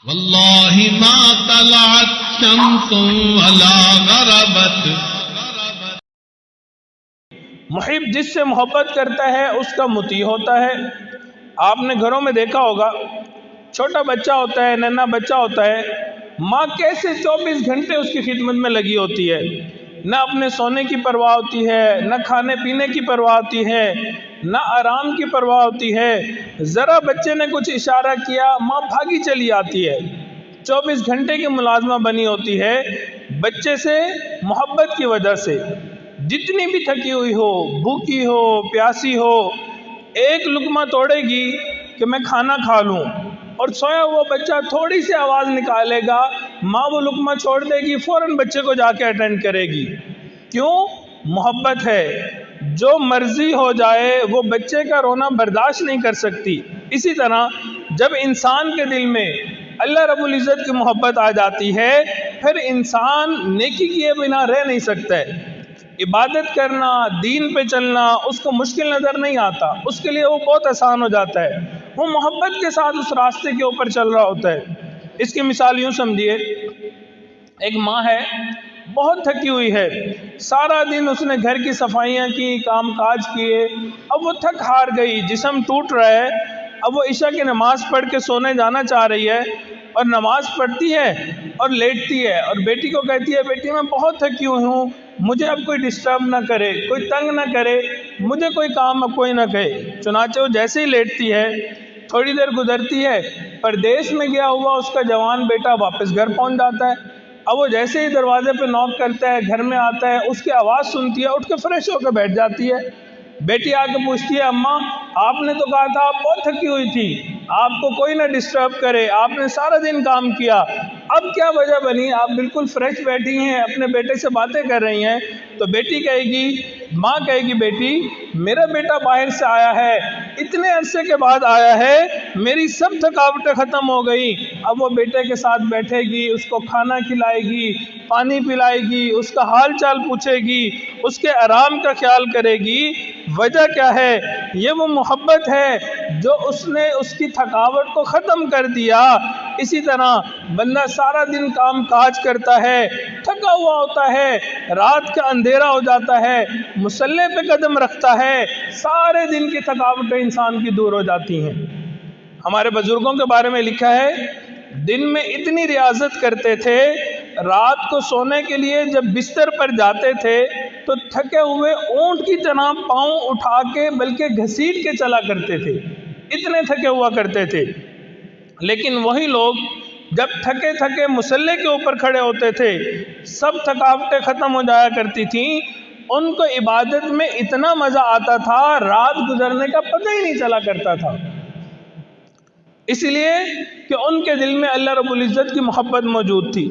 واللہ ما طلعت شمس ولا غربت. محب جس سے محبت کرتا ہے اس کا مطیع ہوتا ہے. آپ نے گھروں میں دیکھا ہوگا، چھوٹا بچہ ہوتا ہے، ننھا بچہ ہوتا ہے، ماں کیسے 24 گھنٹے اس کی خدمت میں لگی ہوتی ہے. نہ اپنے سونے کی پرواہ ہوتی ہے، نہ کھانے پینے کی پرواہ ہوتی ہے، نہ آرام کی پرواہ ہوتی ہے. ذرا بچے نے کچھ اشارہ کیا، ماں بھاگی چلی آتی ہے. 24 گھنٹے کی ملازمہ بنی ہوتی ہے بچے سے محبت کی وجہ سے. جتنی بھی تھکی ہوئی ہو، بھوکی ہو، پیاسی ہو، ایک لقمہ توڑے گی کہ میں کھانا کھا لوں، اور سویا ہوا بچہ تھوڑی سی آواز نکالے گا، ماں وہ لقمہ چھوڑ دے گی، فوراً بچے کو جا کے اٹینڈ کرے گی. کیوں؟ محبت ہے. جو مرضی ہو جائے وہ بچے کا رونا برداشت نہیں کر سکتی. اسی طرح جب انسان کے دل میں اللہ رب العزت کی محبت آ جاتی ہے، پھر انسان نیکی کیے بنا رہ نہیں سکتا ہے. عبادت کرنا، دین پہ چلنا اس کو مشکل نظر نہیں آتا، اس کے لیے وہ بہت آسان ہو جاتا ہے. وہ محبت کے ساتھ اس راستے کے اوپر چل رہا ہوتا ہے. اس کی مثال یوں سمجھیے، ایک ماں ہے، بہت تھکی ہوئی ہے، سارا دن اس نے گھر کی صفائیاں کی، کام کاج کیے، اب وہ تھک ہار گئی، جسم ٹوٹ رہا ہے. اب وہ عشاء کی نماز پڑھ کے سونے جانا چاہ رہی ہے، اور نماز پڑھتی ہے اور لیٹتی ہے، اور بیٹی کو کہتی ہے، بیٹی میں بہت تھکی ہوئی ہوں، مجھے اب کوئی ڈسٹرب نہ کرے، کوئی تنگ نہ کرے، مجھے کوئی کام اب کوئی نہ کہے. چنانچہ وہ جیسے ہی لیٹتی ہے، تھوڑی دیر گزرتی ہے، پردیس میں گیا ہوا اس کا جوان بیٹا واپس گھر پہنچ جاتا ہے. اب وہ جیسے ہی دروازے پہ نوک کرتا ہے، گھر میں آتا ہے، اس کی آواز سنتی ہے، اٹھ کے فریش ہو کے بیٹھ جاتی ہے. بیٹی آ کے پوچھتی ہے، اماں آپ نے تو کہا تھا آپ بہت تھکی ہوئی تھی، آپ کو کوئی نہ ڈسٹرب کرے، آپ نے سارا دن کام کیا، اب کیا وجہ بنی آپ بالکل فریش بیٹھی ہیں، اپنے بیٹے سے باتیں کر رہی ہیں؟ تو بیٹی کہے گی، ماں کہے گی، بیٹی میرا بیٹا باہر سے آیا ہے، اتنے عرصے کے بعد آیا ہے، میری سب تھکاوٹیں ختم ہو گئی. اب وہ بیٹے کے ساتھ بیٹھے گی، اس کو کھانا کھلائے گی، پانی پلائے گی، اس کا حال چال پوچھے گی، اس کے آرام کا خیال کرے گی. وجہ کیا ہے؟ یہ وہ محبت ہے جو اس نے اس کی تھکاوٹ کو ختم کر دیا. اسی طرح بندہ سارا دن کام کاج کرتا ہے، تھکا ہوا ہوتا ہے، رات کا اندھیرا ہو جاتا ہے، مصلی پہ قدم رکھتا ہے، سارے دن کی تھکاوٹیں انسان کی دور ہو جاتی ہیں. ہمارے بزرگوں کے بارے میں لکھا ہے، دن میں اتنی ریاضت کرتے تھے، رات کو سونے کے لیے جب بستر پر جاتے تھے تو تھکے ہوئے اونٹ کی طرح پاؤں اٹھا کے بلکہ گھسیٹ کے چلا کرتے تھے، اتنے تھکے ہوا کرتے تھے. لیکن وہی لوگ جب تھکے تھکے مصلی کے اوپر کھڑے ہوتے تھے، سب تھکاوٹیں ختم ہو جایا کرتی تھیں، ان کو عبادت میں اتنا مزہ آتا تھا، رات گزرنے کا پتہ ہی نہیں چلا کرتا تھا. اس لیے کہ ان کے دل میں اللہ رب العزت کی محبت موجود تھی.